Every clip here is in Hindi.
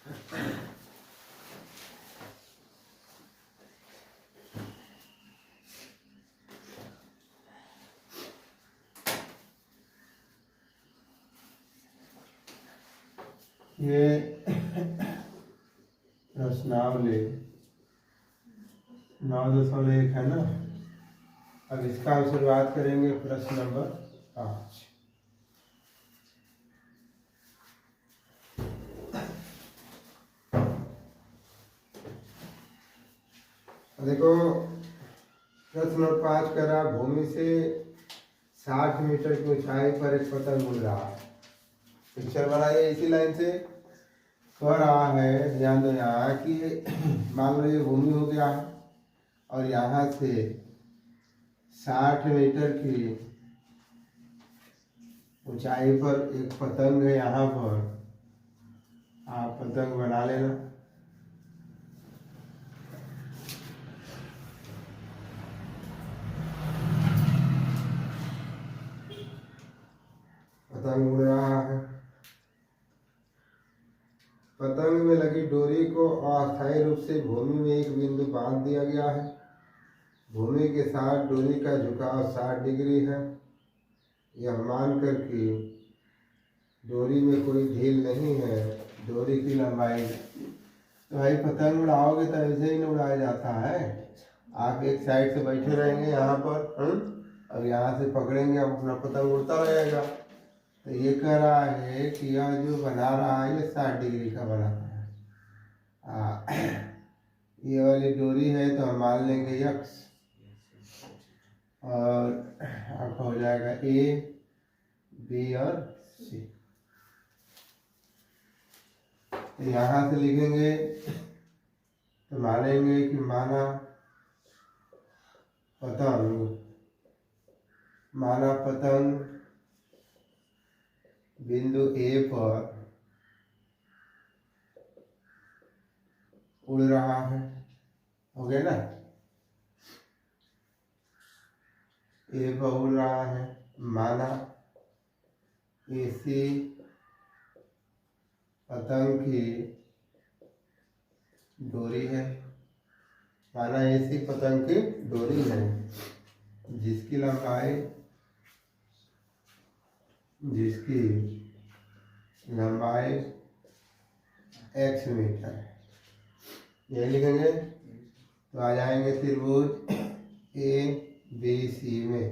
ये प्रश्नावली 9.1 है ना। अब इसका हम शुरुआत करेंगे प्रश्न नंबर 5। देखो प्रश्न नंबर 5 कह रहा, भूमि से 60 मीटर की ऊंचाई पर एक पतंग उड़ रहा है। पिक्चर बनाइए इसी लाइन से। कह रहा है, ध्यान दो यहाँ कि मान लो ये भूमि हो गया है और यहाँ से 60 मीटर की ऊंचाई पर एक पतंग है। यहाँ पर आप पतंग बना लेना। पतंग उड़ रहा है। पतंग में लगी डोरी को अस्थायी रूप से भूमि में एक बिंदु बांध दिया गया है। भूमि के साथ डोरी का झुकाव 60 डिग्री है। यह मानकर कि डोरी में कोई ढील नहीं है, डोरी की लंबाई। तो भाई पतंग उड़ाओगे तो ऐसे ही नहीं उड़ाया जाता है। आप एक साइड से बैठे रहेंगे यहाँ पर, अब यहाँ से पकड़ेंगे, अब अपना पतंग उड़ता रहेगा। तो ये कह रहा है कि यह जो बना रहा है ये 60 डिग्री का बना है। ये वाली डोरी है तो हम मान लेंगे x और आपका हो जाएगा A, B और C। तो यहाँ से लिखेंगे तो मानेंगे कि माना पतंग बिंदु A पर उड़ रहा है। हो गया ना, A पर उड़ रहा है। माना AC पतंग की डोरी है। माना AC पतंग की डोरी है जिसकी लंबाई x मीटर है। ये लिखेंगे तो आ जाएंगे त्रिभुज ABC में।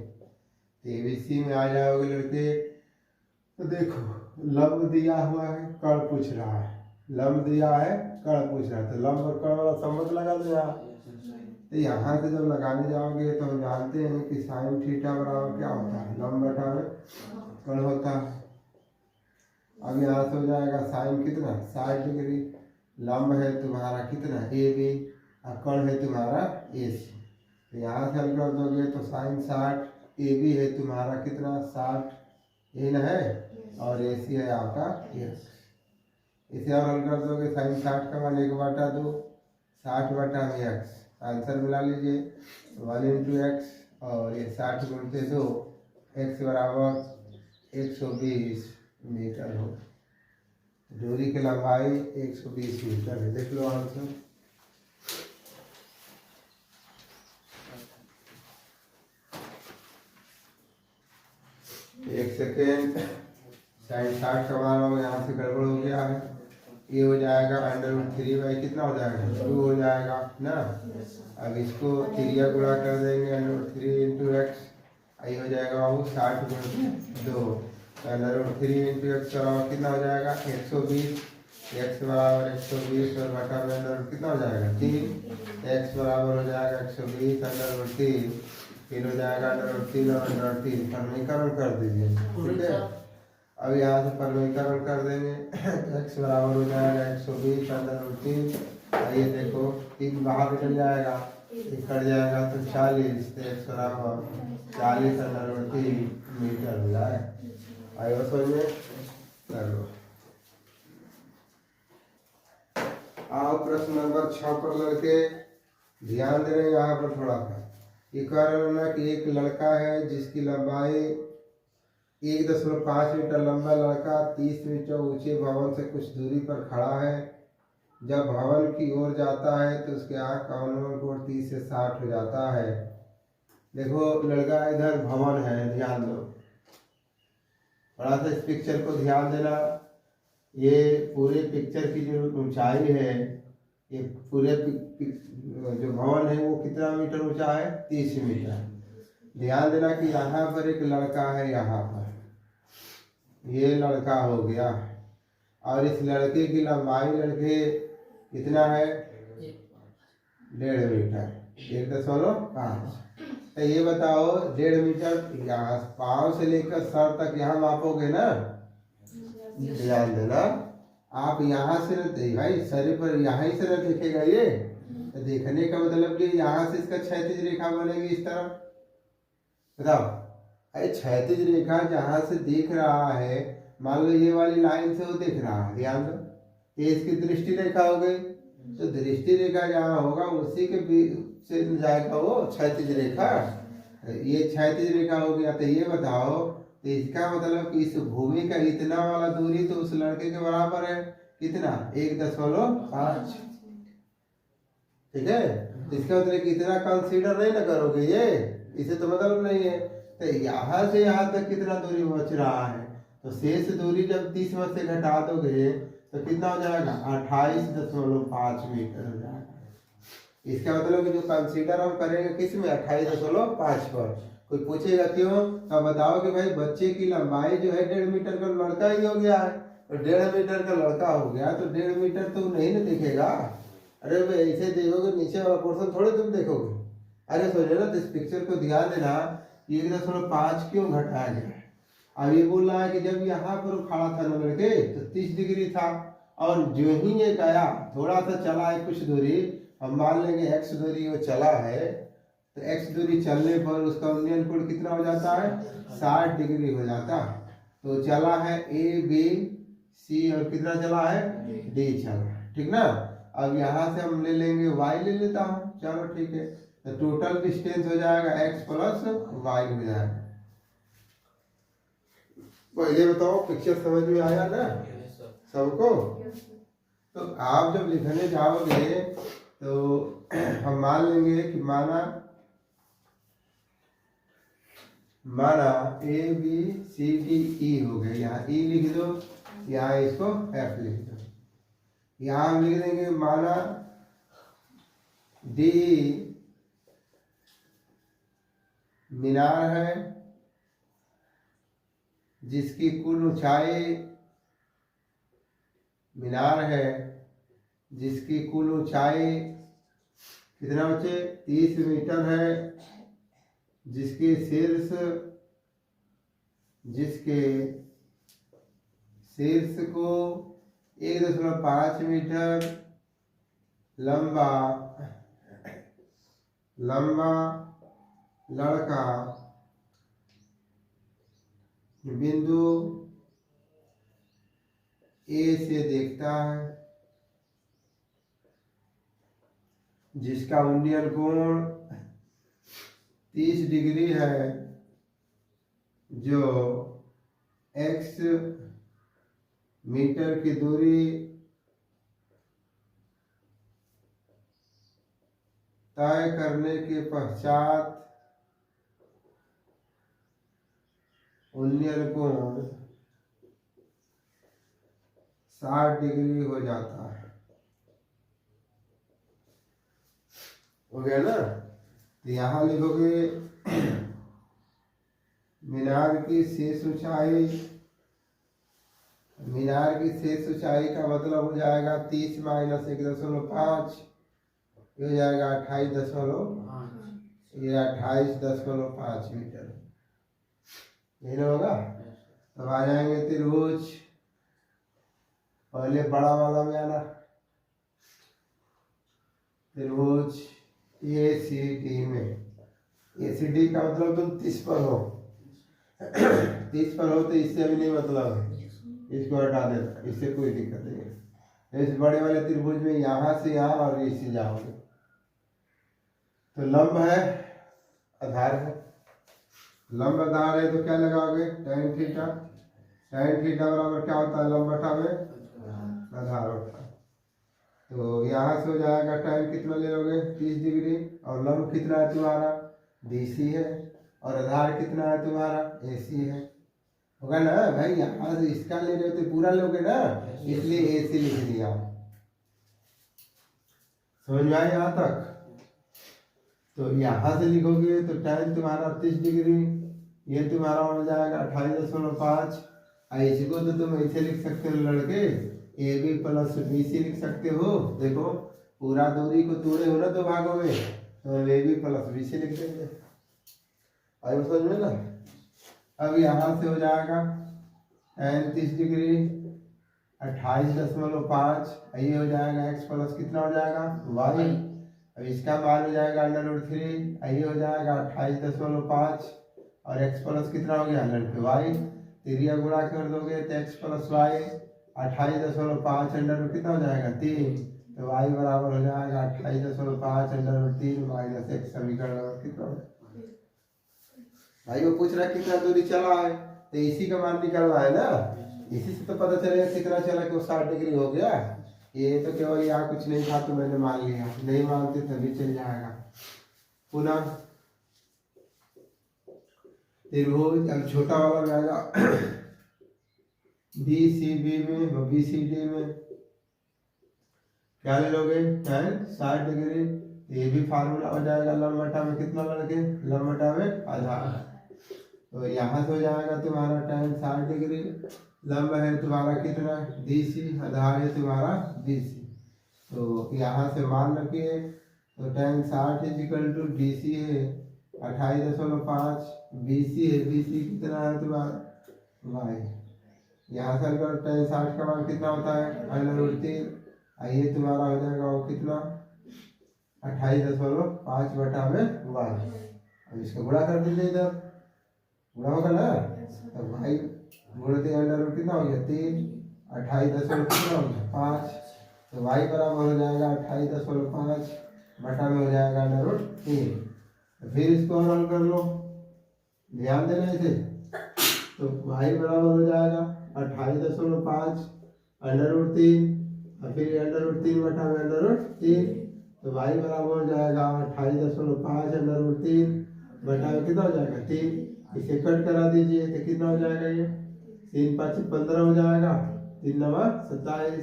ABC में आ जाओगे लड़के तो देखो लंब दिया हुआ है, कर्ण पूछ रहा है। लंब दिया है, कर्ण पूछ रहा है, तो लंब और कर्ण वाला संबंध लगा दो यहाँ। तो यहाँ से जब लगाने जाओगे तो हम जानते हैं कि साइन थीटा बराबर क्या होता है, लंब बटा में कर्ण होता है। अब यहाँ से हो जाएगा साइन कितना 60 डिग्री। लंब है तुम्हारा कितना AB और कर्ण है तुम्हारा AC। तो यहाँ से हल कर दोगे तो साइन 60, AB है तुम्हारा कितना 60 ये न है, और AC है आपका x। इसे और हल कर दोगे साइन 60 का मान 1/2 60 बटा में x। आंसर मिला लीजिए 1 × x और ये 60 × 2 x बराबर 120 मीटर हो। डोरी की लंबाई 120 मीटर है। देख लो आंसर। एक सेकेंड, साइन 60 का मान हो यहाँ से गड़बड़ हो गया है। ये हो जाएगा √3 कितना हो जाएगा 2 हो जाएगा ना। अब इसको 3 गुणा कर देंगे √3 × x। ये हो जाएगा वो 60 × 2 √3 × x बराबर कितना हो जाएगा 120। x बराबर 120 और बटा में कितना हो जाएगा 3। x बराबर हो जाएगा 120 √3, फिर हो जाएगा √3 और √3 परमीकरण कर दीजिए। ठीक है, अब यहाँ से परमीकरण कर देंगे। x बराबर हो जाएगा 120 √3। ये देखो 3 बाहर निकल जाएगा, कट जाएगा तो 40। तो x बराबर 40 √3 मीटर हो जाएगा। आइए समझ में कर लो। आओ प्रश्न नंबर 6 पर लड़के ध्यान दे रहे हैं यहाँ पर थोड़ा सा। ये कह रहे हैं ना कि एक लड़का है जिसकी लंबाई 1.5 मीटर लंबा लड़का 30 मीटर ऊंचे भवन से कुछ दूरी पर खड़ा है। जब भवन की ओर जाता है तो उसके आँख का अवलंबन कोण 30 से 60 हो जाता है। देखो लड़का इधर भवन है, ध्यान दो, थोड़ा सा इस पिक्चर को ध्यान देना। ये पूरे पिक्चर की जो ऊंचाई है, ये पूरे जो भवन है वो कितना मीटर ऊंचा है? 30 मीटर। ध्यान देना कि यहाँ पर एक लड़का है, यहाँ पर ये लड़का हो गया, और इस लड़के की लंबाई लड़के कितना है? 1.5 मीटर, 1.5। तो ये बताओ 1.5 मीटर यहाँ पाँव से लेकर सर तक यहाँ मापोगे ना? ध्यान देना, आप यहाँ से न भाई शरीर पर यहाँ ही से न देखेगा ये, तो देखने का मतलब कि यहाँ से इसका क्षैतिज रेखा बनेगी इस तरह। बताओ, अरे क्षैतिज रेखा जहाँ से देख रहा है, मान लो ये वाली लाइन से वो देख रहा है, ध्यान दो, ये इसकी दृष्टि रेखा हो गई। तो दृष्टि रेखा जहाँ होगा उसी के से जाएगा वो क्षैतिज रेखा, ये क्षैतिज रेखा हो गया। तो ये बताओ, तो इसका मतलब कि इस भूमि का इतना वाला दूरी तो उस लड़के के बराबर है, कितना? 1.5। ठीक है, इसका मतलब कि इतना कंसीडर नहीं ना करोगे, ये इसे तो मतलब नहीं है। तो यहाँ से यहाँ तक कितना दूरी बच रहा है? तो शेष दूरी जब 30 में से घटा दोगे तो कितना हो जाएगा? 28.5 मीटर हो जाएगा। इसका मतलब कि जो कंसीडर हम करेंगे किस में? 28.5 पर। कोई पूछेगा क्यों, अब बताओ कि भाई बच्चे की लंबाई जो है 1.5 मीटर का लड़का ही हो गया है, तो 1.5 मीटर का लड़का हो गया तो 1.5 मीटर तो नहीं ना दिखेगा। अरे भाई ऐसे देखोगे नीचे वाला पोर्शन थोड़े तुम देखोगे। अरे सोचो ना, इस पिक्चर को ध्यान देना, 1.5 क्यों घटाया गया? अब ये बोल रहा है कि जब यहाँ पर खड़ा था ना लड़के तो 30 डिग्री था, और जो ही ये गया थोड़ा सा चला है कुछ दूरी, हम मान लेंगे x दूरी वो चला है, तो x दूरी चलने पर उसका उन्नयन कोण कितना हो जाता है? 60 डिग्री हो जाता है। तो चला है A B C और कितना चला है? D चला, ठीक ना। अब यहाँ से हम ले लेंगे y ले लेता हूँ, चलो ठीक है, तो टोटल डिस्टेंस हो जाएगा x प्लस y हो जाएगा। पहले बताओ पिक्चर समझ में आया ना सबको? तो आप जब लिखने जाओगे तो हम मान लेंगे कि माना A B C D E हो गए, यहाँ E लिख दो, यहाँ इसको F लिख दो, यहाँ हम लिख देंगे माना D मीनार है जिसकी कुल ऊंचाई, मीनार है जिसकी कुल ऊंचाई कितना बच्चे? 30 मीटर है, जिसके शीर्ष को 1.5 मीटर लंबा लड़का बिंदु A से देखता है, जिसका उन्नयन कोण 30 डिग्री है, जो x मीटर की दूरी तय करने के पश्चात उन्नयन कोण 60 डिग्री हो जाता है। हो गया ना? तो यहाँ लिखोगे मीनार की शेष ऊंचाई, मीनार की शेष ऊंचाई का मतलब हो जाएगा 30 माइनस 1.5, ये हो जाएगा 28.5 मीटर, यही ना होगा? तब आ जाएंगे त्रिभुज, पहले बड़ा वाला में आना, त्रिभुज ACD में। ACD का मतलब तुम 30 पर हो, 30 पर हो तो इससे अभी नहीं मतलब है, इसको हटा देना, इससे कोई दिक्कत नहीं है। इस बड़े वाले त्रिभुज में यहाँ से यहाँ और इससे जाओगे तो लंब है, आधार है, लंब आधार है तो क्या लगाओगे? tan theta. tan थीटा बराबर क्या होता है? लंब बटा में आधार होता है। तो यहाँ से हो जाएगा टाइम कितना ले लोगे 30 डिग्री, और लंब कितना है तुम्हारा BC है, और आधार कितना है तुम्हारा AC है। होगा ना भाई, यहाँ से इसका ले रहे हो तो पूरा लोगे ना, इसलिए AC लिख दिया। समझ में आए यहाँ तक? तो यहाँ से लिखोगे तो टाइम तुम्हारा 30 डिग्री, ये तुम्हारा हो जाएगा 28.5। इसको तो तुम ऐसे लिख सकते हो लड़के, AB प्लस BC लिख सकते हो। देखो पूरा दूरी को तोड़े हो ना दो भागों में, तो AB प्लस BC लिख देंगे। आइए समझ में ना। अब यहाँ से हो जाएगा tan 30 डिग्री 28.5, ये हो जाएगा x प्लस कितना हो जाएगा y। अब इसका मान हो जाएगा √3, ये हो जाएगा 28.5, और x प्लस कितना हो गया y। तिरिया गुणा कर दोगे तो x प्लस y 28.5 अंडर कितना हो जाएगा 3, तो y बराबर हो जाएगा 28.5 अंडर माइनस x। समीकरण नंबर कितना है भाई? वो पूछ रहा है कितना दूरी चला है, तो इसी का मान निकालना है ना। इसी से तो पता चलेगा कितना चला कि वो 60 डिग्री हो गया। ये तो केवल यहाँ कुछ नहीं था तो मैंने मान लिया, नहीं मानते तभी चल जाएगा। पुनः त्रिभुज अब छोटा वाला में आएगा BCB में, BCD में क्या ले लोगे tan 60 डिग्री, ये भी फार्मूला हो जाएगा लंब बटा में कितना लड़के, लंब बटा में आधार। तो यहाँ से हो जाएगा तुम्हारा tan 60 डिग्री, लंब है तुम्हारा कितना BC, आधार है तुम्हारा BC। तो यहाँ से मान रखिए, तो tan 60 = DC है 28.5, BC है, BC कितना है तुम्हारा y। यहाँ से अगर tan 60 का मान कितना होता है √3, ये तुम्हारा हो जाएगा वो कितना 28.5 बटा में y। अब इसको गुणा कर दीजिए, इधर गुणा होगा ना, तो भाई गुणते अंडर कितना हो गया 3, 28.5 कितना हो गया 5, तो y बराबर हो जाएगा 28.5 बटा में हो जाएगा √3। तो फिर इसको हल कर लो, ध्यान देना इसे। तो y बराबर हो जाएगा 28.5 √3, और फिर √3 बटा में √3, तो y बराबर हो जाएगा 28.5 √3 बटा में कितना हो जाएगा 3। इसे कट करा दीजिए तो कितना हो जाएगा, ये 3 5 15 हो जाएगा, 3 9 27,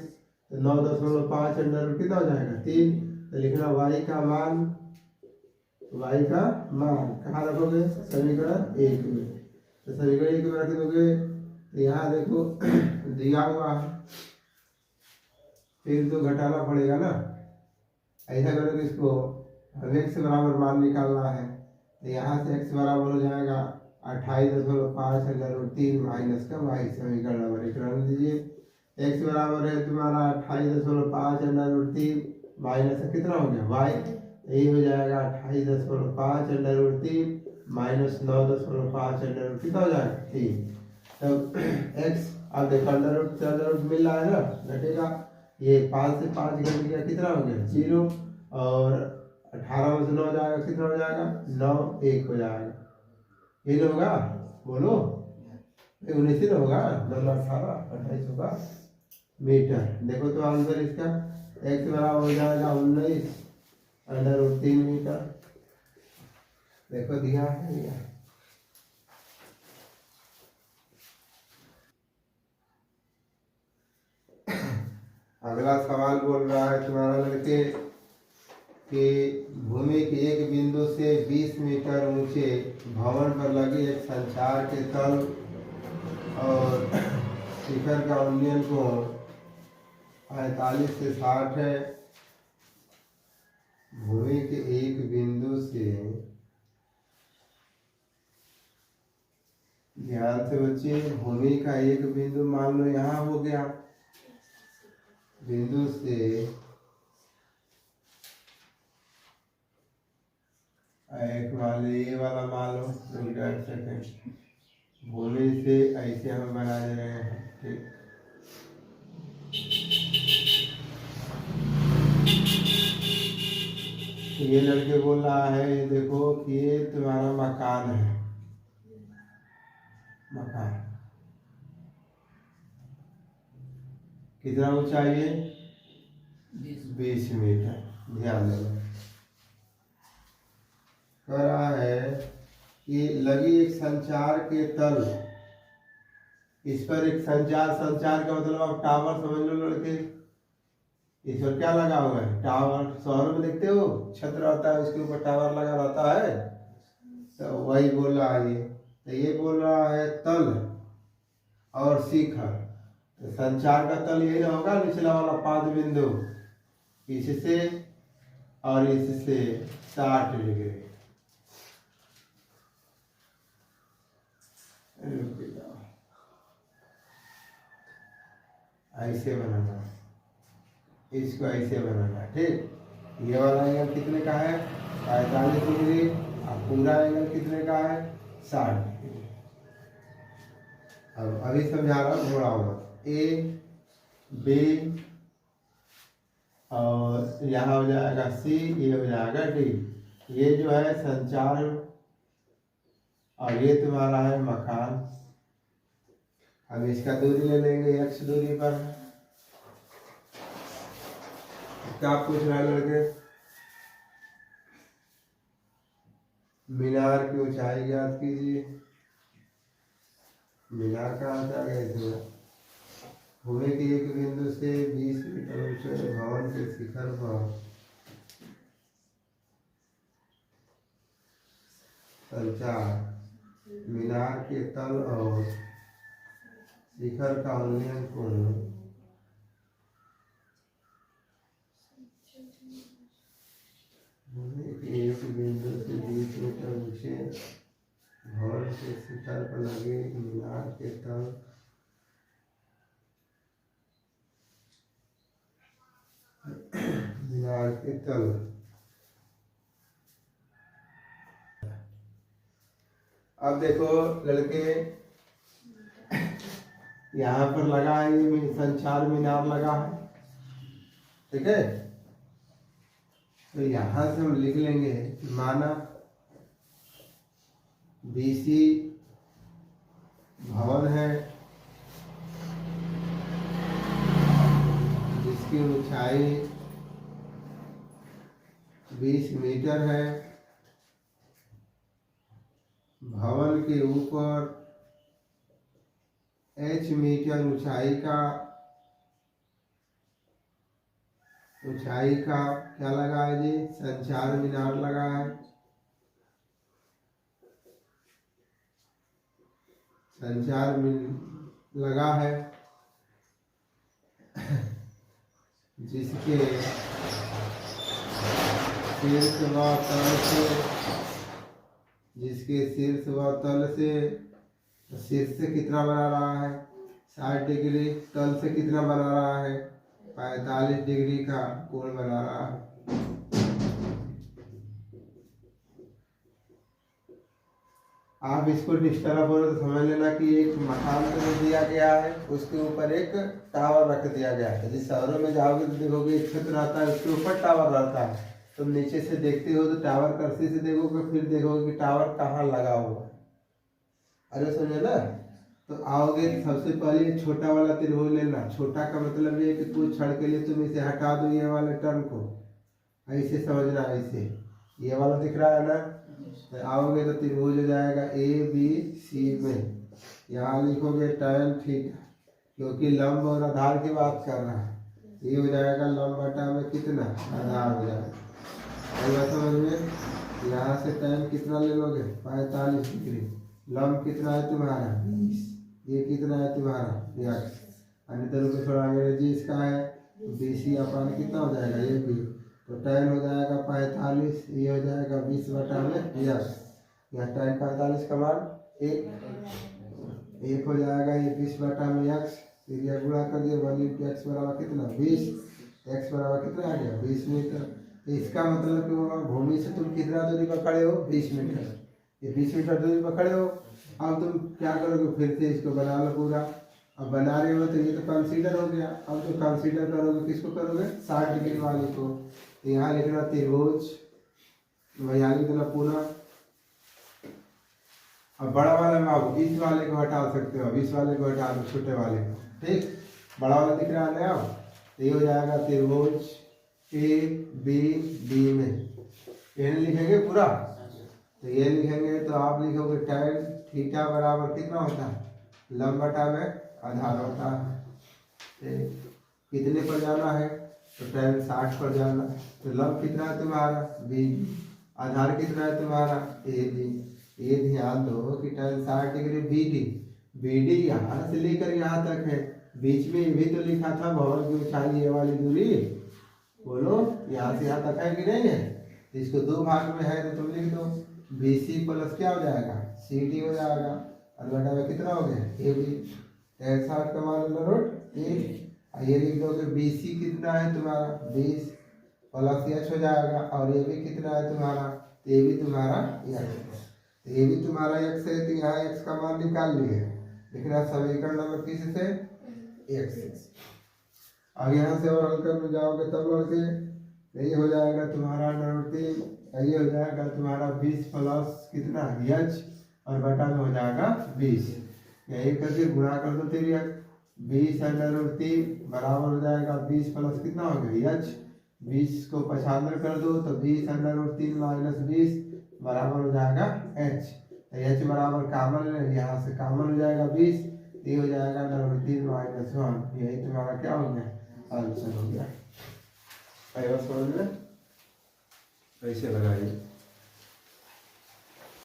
तो 9.5 अंडर कितना हो जाएगा 3। तो लिखना y का मान, y का मान कहाँ रखोगे समीकरण 1 में। तो समीकरण 1 में रख दोगे, तो यहाँ देखो दिया हुआ है, फिर तो घटाना पड़ेगा ना। ऐसा करोगे, इसको हमें x बराबर मान निकालना है, तो यहाँ से x बराबर हो जाएगा 28.5 √3 माइनस का y। समीकरण नंबर 1 रख दीजिए। x बराबर है तुम्हारा 28.5 √3 माइनस कितना हो गया y, यही हो जाएगा 28.5 √3 माइनस 9.5 कितना हो जाएगा 3। तब x अब देखो अंडर मिल रहा है ना, घटेगा, ये 5 से 5 घट गया, कितना हो गया 0, और 18 में से 9 जाएगा, कितना हो जाएगा 9, 1 हो जाएगा। ये होगा, बोलो 19 ही होगा, 9 18 28 होगा मीटर। देखो तो आंसर इसका x बराबर हो जाएगा 19 √3 मीटर। देखो दिया है। अगला सवाल बोल रहा है तुम्हारा लड़के कि भूमि के एक बिंदु से 20 मीटर ऊंचे भवन पर लगे एक संचार के तल और शिखर का उन्नयन कोण 45 से 60 है। भूमि के एक बिंदु से, ध्यान से बच्चे, भूमि का एक बिंदु मान लो यहाँ हो गया, बिंदु से एक मान लो ये वाला मान लो, सेकंड, भूमि से ऐसे हम बना दे रहे हैं, ठीक। ये लड़के बोल रहा है, ये देखो कि ये तुम्हारा मकान है, मकान कितना ऊंचाई है 20 मीटर। ध्यान देना कह रहा है कि लगी एक संचार के तल, इस पर एक संचार का मतलब आप टावर समझ लो लड़के। इस पर क्या लगा हुआ है? टावर। शहरों में देखते हो छत रहता है, उसके ऊपर टावर लगा रहता है, तो वही बोल रहा है ये। तो ये बोल रहा है तल और शिखर। तो संचार का तल यही ना होगा, निचला वाला पाद बिंदु, इससे और इससे 60 डिग्री। ऐसे बनाना, इसको ऐसे बनाना, ठीक। ये वाला एंगल कितने का है? 45 डिग्री। और पूरा एंगल कितने का है? 60 डिग्री। अब अभी समझा रहा हूँ, घोड़ा होगा ए बी और यहाँ हो जाएगा सी, ये हो जाएगा डी। ये जो है संचार और ये तुम्हारा है मकान। अब इसका दूरी ले लेंगे x दूरी पर। क्या पूछ रहा है लड़के? मीनार की ऊंचाई ज्ञात कीजिए। मीनार कहाँ से आ गया इसमें? भूमि के एक बिंदु से 20 मीटर ऊंचे भवन के शिखर पर संचार, मीनार के तल और शिखर का उन्नयन कोण भूमि के एक बिंदु से 20 मीटर ऊंचे भवन के शिखर पर लगे मीनार के तल मीनार के तल। अब देखो लड़के, यहाँ पर लगा है ये संचार मीनार लगा है, ठीक है। तो यहाँ से हम लिख लेंगे माना बीसी भवन है जिसकी ऊंचाई 20 मीटर है। भवन के ऊपर h मीटर ऊंचाई का क्या लगा है जी? संचार मीनार लगा है। संचार लगा है जिसके शीर्ष व तल से, शीर्ष से कितना बना रहा है? 60 डिग्री। तल से कितना बना रहा है? 45 डिग्री का कोण बना रहा है। आप इसको डिस्टर्ब हो तो समझ लेना कि एक मकान तो दिया गया है, उसके ऊपर एक टावर रख दिया गया है। यदि शहरों में जाओगे तो देखोगे एक छत रहता है, उसके ऊपर टावर रहता है। तुम नीचे से देखते हो तो टावर कर्सी से देखोगे, फिर देखोगे कि टावर कहाँ लगा हुआ है। अरे समझे ना? तो आओगे सबसे पहले छोटा वाला त्रिभुज लेना। छोटा का मतलब ये कि कुछ क्षण के लिए तुम इसे हटा दो, ये वाले टर्म को ऐसे समझना। ऐसे ये वाला दिख रहा है ना, तो आओगे तो त्रिभुज हो जाएगा ए बी सी में। यहाँ लिखोगे tan थीटा, क्योंकि लंब और आधार की बात कर रहा है। ये हो जाएगा लंब बटा में कितना? आधार हो जाएगा। समझ में? यहाँ से tan कितना ले लोगे? 45 डिग्री। लंब कितना है तुम्हारा? 20। ये कितना है तुम्हारा? x। अन्य तरह को थोड़ा अंग्रेजी इसका है, BC अपन कितना हो जाएगा? ये भी। तो tan हो जाएगा 45, ये हो जाएगा 20 बटा में x। यहाँ tan 45 का मान 1 हो जाएगा, ये 20 बटा में x। फिर यह गुणा कर दिया 1 × x बराबर कितना? 20। x बराबर कितना आ गया? 20 मीटर। तो इसका मतलब कि भूमि से तुम कितना दूरी पर खड़े हो? 20 मीटर। ये 20 मीटर दूरी पर खड़े हो। अब तुम क्या करोगे? फिर से इसको बना लो पूरा। अब बना रहे हो तो ये तो कंसीडर हो गया। अब तो कंसीडर करोगे, किसको करोगे? 60 डिग्री वाले को। तो यहाँ लिखना त्रिभुज, यहाँ लिखना पूरा। अब बड़ा वाला में आप इस वाले को हटा सकते हो, अब इस वाले को हटा दो, छोटे वाले को, ठीक। बड़ा वाला दिख रहा है ना? तो ये हो जाएगा त्रिभुज ए बी डी में एन लिखेंगे पूरा। तो ये लिखेंगे तो आप लिखोगे tan थीटा बराबर कितना होता है, लंब बटा में आधार होता है। कितने पर जाना है, तो tan 60 पर जाना है। तो लंब कितना है तुम्हारा बी, आधार कितना है तुम्हारा ए बी। ये ध्यान दो कि tan 60 डिग्री बी डी यहाँ से लेकर यहाँ तक है, बीच में ये भी तो लिखा था भवन की ऊंचाई ये वाली दूरी, बोलो यहाँ से यहाँ तक है कि नहीं है। तो इसको दो भाग में है तो तुम लिख दो बी सी प्लस क्या हो जाएगा सी डी हो जाएगा, और बेटा में कितना हो गया ए बी। tan 60 का मान लो रोट ए, ये लिख दो कि बी सी कितना है तुम्हारा 20 प्लस एच हो जाएगा, और ये भी कितना है तुम्हारा, ये भी तुम्हारा एक्स, ये भी तुम्हारा एक्स है। तो यहाँ एक्स का मान निकाल लिए, लिखना समीकरण नंबर किस से एक्स। अब यहाँ से और हल करने जाओगे तब लड़के यही हो जाएगा तुम्हारा नंबर 3, ये हो जाएगा तुम्हारा 20 प्लस कितना एच, और बटा में हो जाएगा 20, यही करके गुणा कर दो तेरी 20√3 बराबर हो जाएगा 20 प्लस कितना हो गया एच, 20 को 95 कर दो तो 20√3 माइनस 20 बराबर हो जाएगा एच। एच बराबर कामन है, यहाँ से कामन हो जाएगा 20, ये हो जाएगा -3 - 1, यही तुम्हारा क्या हो गया आंसर हो गया। समझ में कैसे लगाइए।